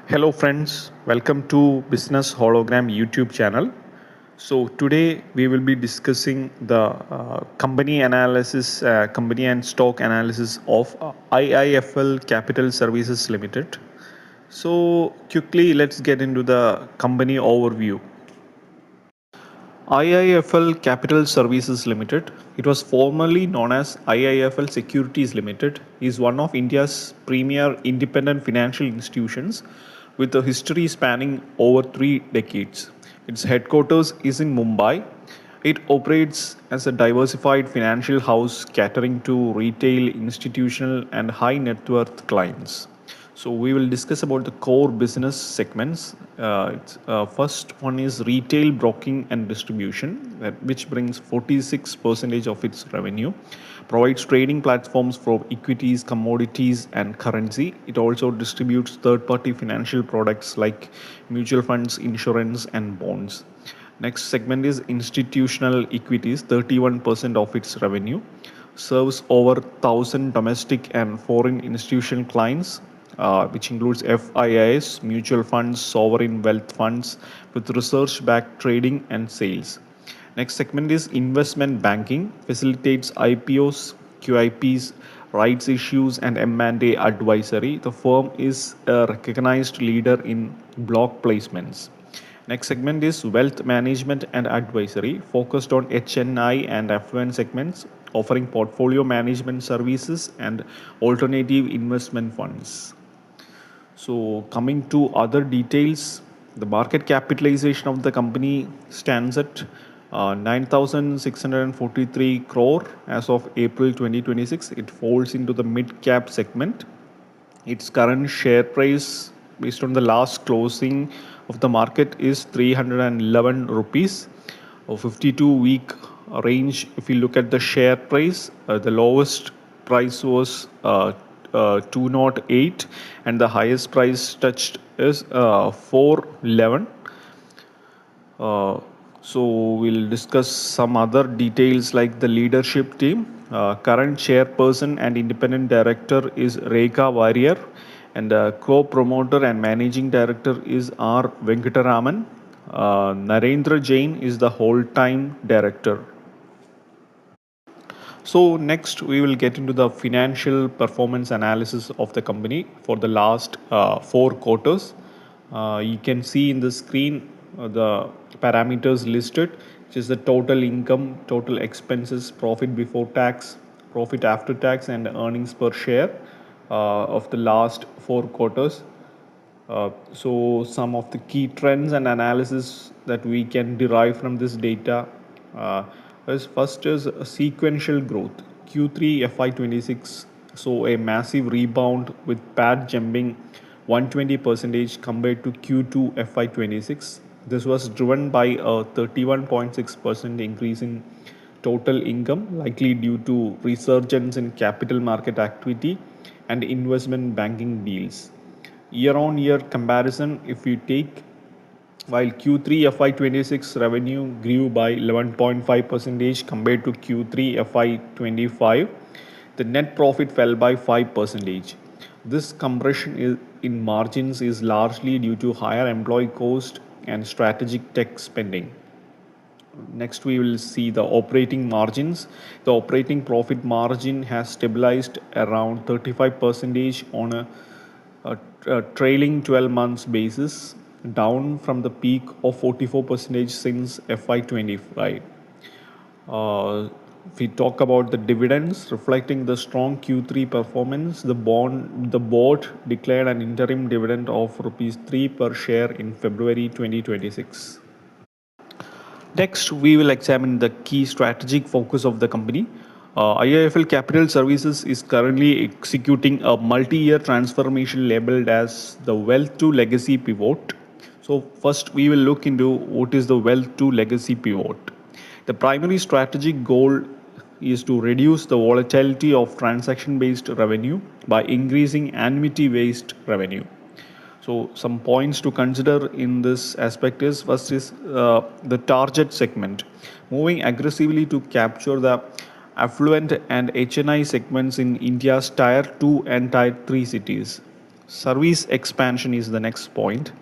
Hello friends, welcome to Business Hologram YouTube channel. So today we will be discussing the company and stock analysis of IIFL Capital Services Limited. So quickly let's get into the company overview. IIFL Capital Services Limited, it was formerly known as IIFL Securities Limited, is one of India's premier independent financial institutions with a history spanning over 3 decades. Its headquarters is in Mumbai. It operates as a diversified financial house catering to retail, institutional, and high net worth clients. So we will discuss about the core business segments. First one is retail broking and distribution, which brings 46% of its revenue. Provides trading platforms for equities, commodities, and currency. It also distributes third-party financial products like mutual funds, insurance, and bonds. Next segment is institutional equities, 31% of its revenue. Serves over 1,000 domestic and foreign institutional clients, which includes FIIs, mutual funds, sovereign wealth funds, with research backed trading and sales. Next segment is investment banking, facilitates IPOs, QIPs, rights issues, and M&A advisory. The firm is a recognized leader in block placements. Next segment is wealth management and advisory, focused on HNI and affluent segments, offering portfolio management services and alternative investment funds. So, coming to other details, the market capitalization of the company stands at 9,643 crore as of April 2026. It falls into the mid cap segment. Its current share price, based on the last closing of the market, is 311 rupees. A 52-week range, if you look at the share price, the lowest price was 208 and the highest price touched is 411. So we'll discuss some other details like the leadership team. Current chairperson and independent director is Rekha Warrior, and co-promoter and managing director is R. Venkataraman. Narendra Jain is the whole-time director. So next we will get into the financial performance analysis of the company for the last 4 quarters. You can see in the screen the parameters listed, which is the total income, total expenses, profit before tax, profit after tax, and earnings per share of the last 4 quarters. So some of the key trends and analysis that we can derive from this data uh, is first is a sequential growth. Q3 FY26 saw a massive rebound with PAT jumping 120% compared to Q2 FY26. This was driven by a 31.6% increase in total income, likely due to resurgence in capital market activity and investment banking deals. Year on year comparison, if you take, while Q3 FY26 revenue grew by 11.5% compared to Q3 FY25, the net profit fell by 5%. This in margins is largely due to higher employee cost and strategic tech spending. Next, we will see the operating margins. The operating profit margin has stabilized around 35% on a trailing 12 months basis, down from the peak of 44% since FY25. If we talk about the dividends, reflecting the strong Q3 performance, the board declared an interim dividend of rupees 3 per share in February 2026. Next, we will examine the key strategic focus of the company. IIFL Capital Services is currently executing a multi-year transformation labeled as the Wealth to Legacy Pivot. So, first we will look into what is the Wealth to Legacy Pivot. The primary strategic goal is to reduce the volatility of transaction-based revenue by increasing annuity-based revenue. So some points to consider in this aspect is first is the target segment, moving aggressively to capture the affluent and HNI segments in India's tier 2 and tier 3 cities. Service expansion is the next point.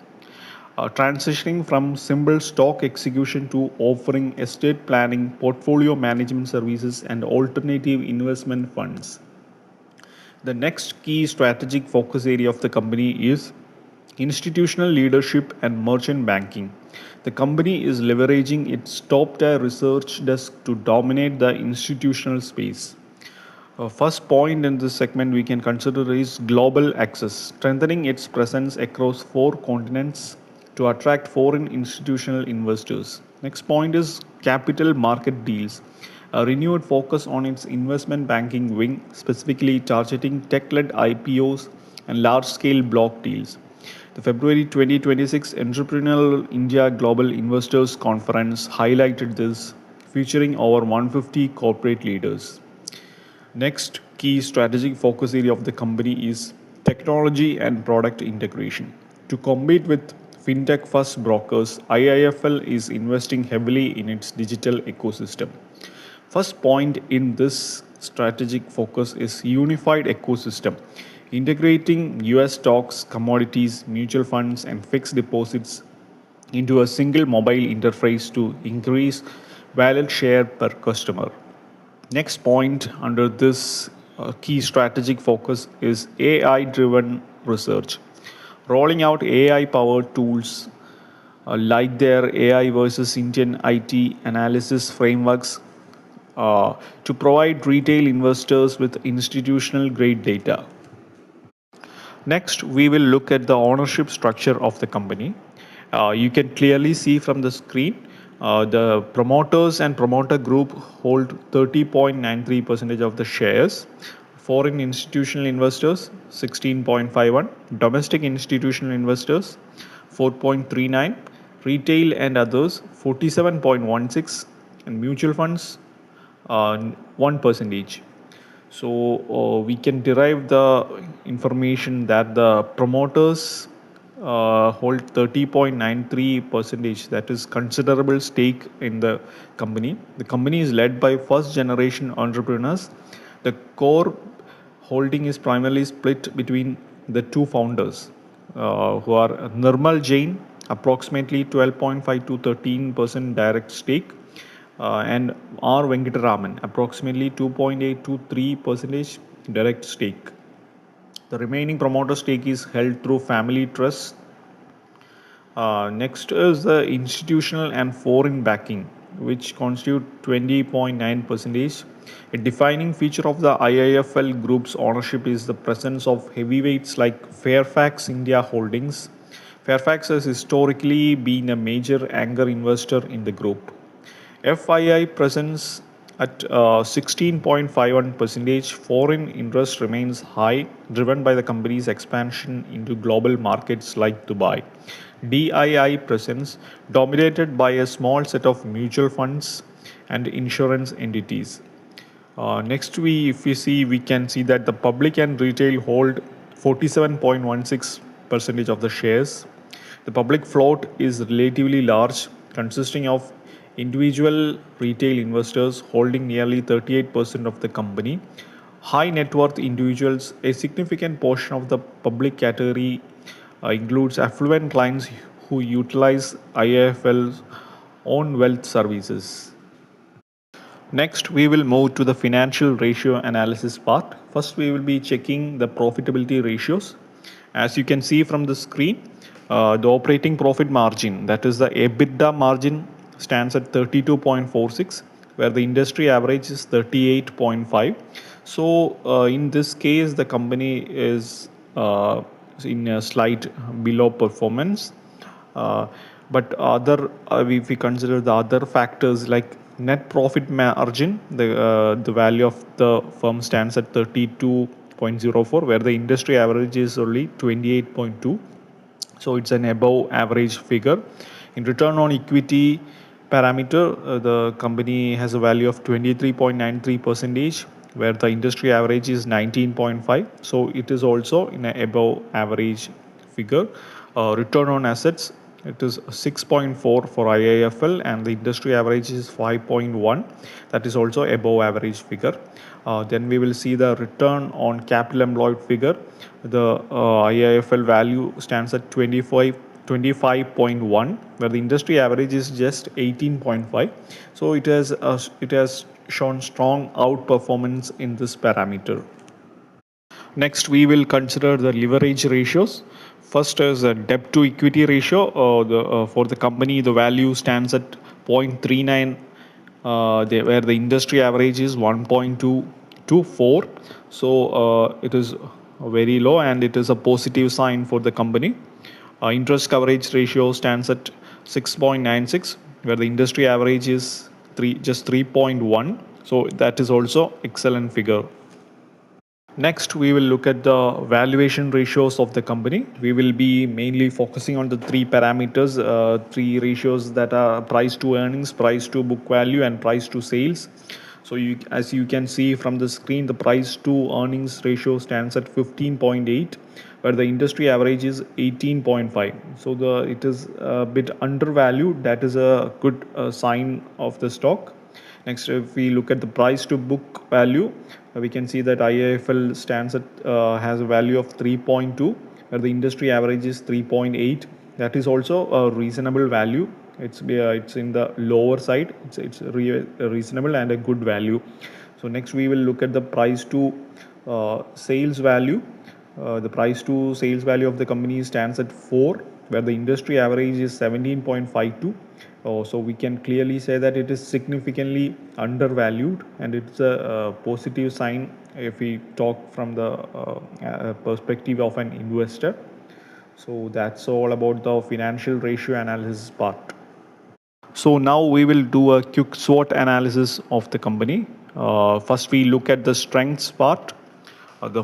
Transitioning from simple stock execution to offering estate planning, portfolio management services, and alternative investment funds. The next key strategic focus area of the company is institutional leadership and merchant banking. The company is leveraging its top tier research desk to dominate the institutional space. First point in this segment we can consider is global access, strengthening its presence across four continents to attract foreign institutional investors. Next point is capital market deals, a renewed focus on its investment banking wing, specifically targeting tech led IPOs and large scale block deals. The February 2026 Entrepreneurial India Global Investors Conference highlighted this, featuring over 150 corporate leaders. Next key strategic focus area of the company is technology and product integration. To compete with fintech first brokers, IIFL is investing heavily in its digital ecosystem. First point in this strategic focus is unified ecosystem, integrating US stocks, commodities, mutual funds, and fixed deposits into a single mobile interface to increase wallet share per customer. Next point under this key strategic focus is AI driven research. Rolling out AI powered tools like their AI versus Indian IT analysis frameworks to provide retail investors with institutional grade data. Next, we will look at the ownership structure of the company. You can clearly see from the screen the promoters and promoter group hold 30.93% of the shares. Foreign institutional investors 16.51, domestic institutional investors 4.39, retail and others 47.16, and mutual funds 1% each. So we can derive the information that the promoters hold 30.93 percentage, that is considerable stake in the company. The company is led by first generation entrepreneurs. The core holding is primarily split between the two founders who are Nirmal Jain, approximately 12.5 to 13% direct stake, and R. Venkataraman, approximately 2.8 to 3% direct stake. The remaining promoter stake is held through family trusts. Next is the institutional and foreign backing, which constitute 20.9%. A defining feature of the IIFL Group's ownership is the presence of heavyweights like Fairfax India Holdings. Fairfax has historically been a major anchor investor in the group. FII presence at 16.51%. Foreign interest remains high, driven by the company's expansion into global markets like Dubai. DII presence dominated by a small set of mutual funds and insurance entities. Next, if we see, we can see that the public and retail hold 47.16% of the shares. The public float is relatively large, consisting of individual retail investors holding nearly 38% of the company, high net worth individuals. A significant portion of the public category includes affluent clients who utilize IIFL's own wealth services. Next, we will move to the financial ratio analysis part. First, we will be checking the profitability ratios. As you can see from the screen, the operating profit margin, that is the EBITDA margin, stands at 32.46, where the industry average is 38.5. So, in this case, the company is in a slight below performance. But if we consider the other factors like net profit margin, the value of the firm stands at 32.04, where the industry average is only 28.2. So it's an above average figure. In return on equity parameter, the company has a value of 23.93%, where the industry average is 19.5. So it is also in an above average figure. Return on assets It is 6.4 for IIFL, and the industry average is 5.1. That is also above average figure. Then we will see the return on capital employed figure. The IIFL value stands at 25.1, where the industry average is just 18.5. So it has shown strong outperformance in this parameter. Next, we will consider the leverage ratios. First is a debt to equity ratio. For the company, the value stands at 0.39, where the industry average is 1.224. So it is very low, and it is a positive sign for the company. Interest coverage ratio stands at 6.96, where the industry average is just 3.1. So that is also excellent figure. Next, we will look at the valuation ratios of the company. We will be mainly focusing on the three parameters, three ratios, that are price to earnings, price to book value, and price to sales. So as you can see from the screen, the price to earnings ratio stands at 15.8, where the industry average is 18.5. So it is a bit undervalued. That is a good sign of the stock. Next, if we look at the price to book value, we can see that IIFL has a value of 3.2, where the industry average is 3.8. That is also a reasonable value. It's in the lower side. It's reasonable and a good value. So next, we will look at the price to sales value. The price to sales value of the company stands at 4, where the industry average is 17.52. So we can clearly say that it is significantly undervalued, and it's a positive sign if we talk from the perspective of an investor. So that's all about the financial ratio analysis part. So now we will do a quick SWOT analysis of the company. First, we look at the strengths part. The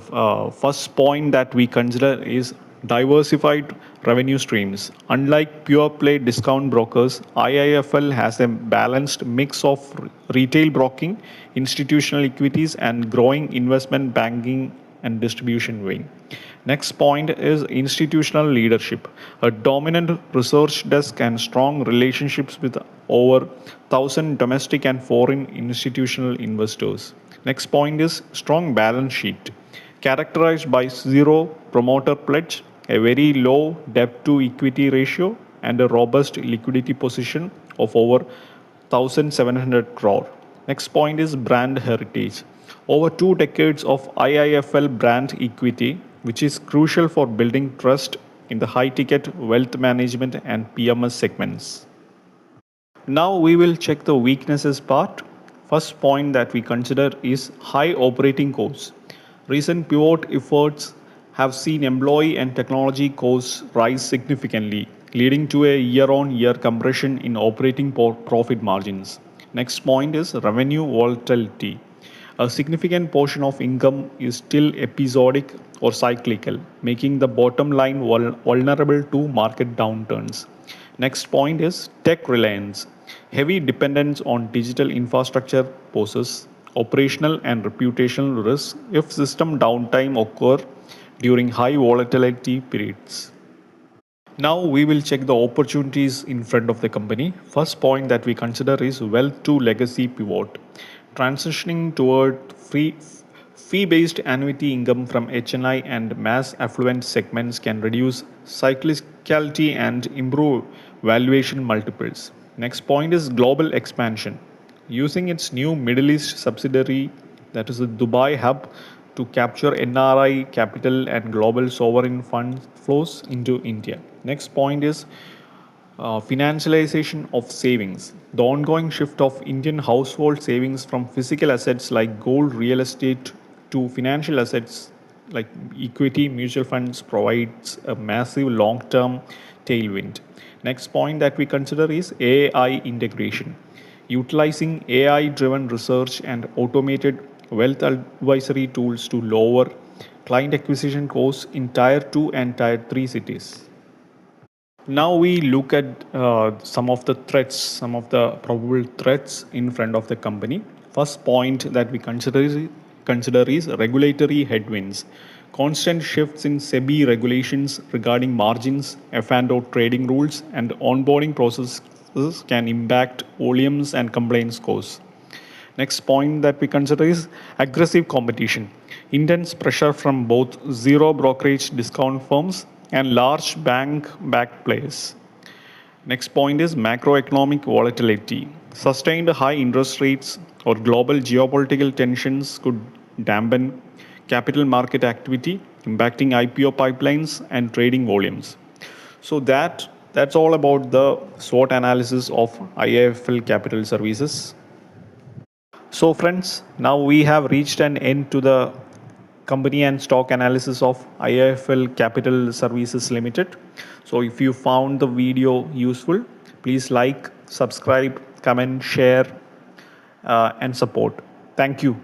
first point that we consider is diversified revenue streams. Unlike pure play discount brokers, IIFL has a balanced mix of retail broking, institutional equities, and growing investment banking and distribution wing. Next point is institutional leadership. A dominant research desk and strong relationships with over 1,000 domestic and foreign institutional investors. Next point is strong balance sheet, characterized by zero promoter pledge, a very low debt to equity ratio, and a robust liquidity position of over 1,700 crore. Next point is brand heritage. Over 2 decades of IIFL brand equity, which is crucial for building trust in the high ticket wealth management and PMS segments. Now we will check the weaknesses part. First point that we consider is high operating costs. Recent pivot efforts have seen employee and technology costs rise significantly, leading to a year-on-year compression in operating profit margins. Next point is revenue volatility. A significant portion of income is still episodic or cyclical, making the bottom line vulnerable to market downturns. Next point is tech reliance. Heavy dependence on digital infrastructure poses operational and reputational risks if system downtime occur during high volatility periods. Now we will check the opportunities in front of the company. First point that we consider is wealth to legacy pivot. Transitioning toward fee-based annuity income from HNI and mass affluent segments can reduce cyclicality and improve valuation multiples. Next point is global expansion. Using its new Middle East subsidiary, that is the Dubai hub, to capture NRI capital and global sovereign fund flows into India. Next point is financialization of savings. The ongoing shift of Indian household savings from physical assets like gold, real estate to financial assets like equity, mutual funds provides a massive long-term tailwind. Next point that we consider is AI integration. Utilizing AI-driven research and automated wealth advisory tools to lower client acquisition costs in Tier 2 and Tier 3 cities. Now we look at some of the probable threats in front of the company. First point that we consider is regulatory headwinds. Constant shifts in SEBI regulations regarding margins, F&O trading rules, and onboarding processes can impact volumes and compliance scores. Next point that we consider is aggressive competition. Intense pressure from both zero brokerage discount firms and large bank backed players. Next point is macroeconomic volatility. Sustained high interest rates or global geopolitical tensions could dampen capital market activity, impacting IPO pipelines and trading volumes. So that's all about the SWOT analysis of IIFL Capital Services. So friends, now we have reached an end to the company and stock analysis of IIFL Capital Services Limited. So if you found the video useful, please like, subscribe, comment, share, and support. Thank you.